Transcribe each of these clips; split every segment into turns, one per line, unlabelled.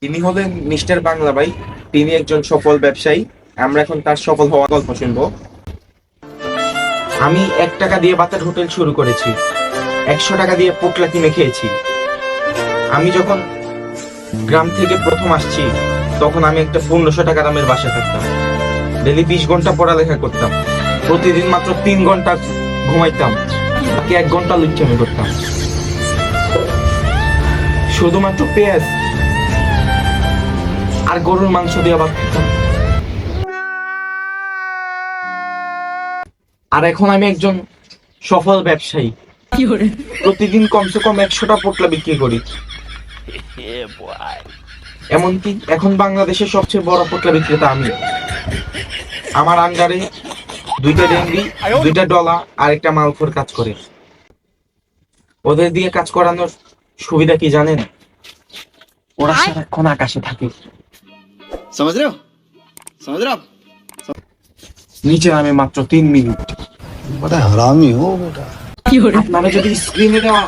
তিনি হলেন মিস্টার বাংলা ভাই। তিনি একজন সফল ব্যবসায়ী। আমরা এখন তার সফল হওয়ার গল্প শুনবো। আমি 1 টাকা দিয়ে বাতের হোটেল শুরু করেছি, 100 টাকা দিয়ে পোটলা কিনে খেয়েছি। আমি যখন গ্রাম থেকে প্রথম আসছি তখন আমি একটা 1500 টাকা দামের বাসায় থাকতাম। ডেলি 20 ঘন্টা পড়ালেখা করতাম, প্রতিদিন মাত্র 3 ঘন্টা ঘুমাইতাম, বাকি 1 ঘন্টা লুচ্চামি করতাম। শুধুমাত্র পেঁয়াজ আর গরুর মাংস দিয়ে ভাত খেতাম। আর এখন আমি একজন সফল ব্যবসায়ী। প্রতিদিন কমসে কম 100টা পোটলা বিক্রি করি। এমনকি এখন বাংলাদেশের সবচেয়ে বড় পোটলা বিক্রেতা আমি। আমার আন্ডারে 2টা ডেঙ্গি, 2টা ডলা আর একটা মালখোর কাজ করে। ওদের দিয়ে কাজ করানোর সুবিধা কি জানেন? ওরা সারাক্ষণ আকাশে থাকে।
समझ रहे हो समझ रहे हो आप
নিচে নামে মাত্র 3 মিনিট।
बड़ा हरामी हो बेटा
আপনারা যদি স্ক্রিনে দেওয়া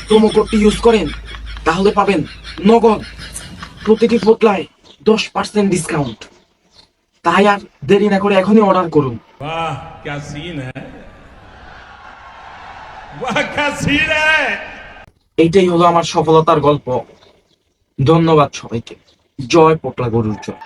প্রোমো কোডটি ইউজ করেন তাহলে পাবেন নগদ প্রতিটি পোটলায় 10% ডিসকাউন্ট। তাই আর দেরি না করে এখনই অর্ডার করুন।
वाह क्या सीन है वाह क्या सीन है
এইটাই হলো আমার সফলতার গল্প। ধন্যবাদ সবাইকে। জয় পোটলা গরুর জয়।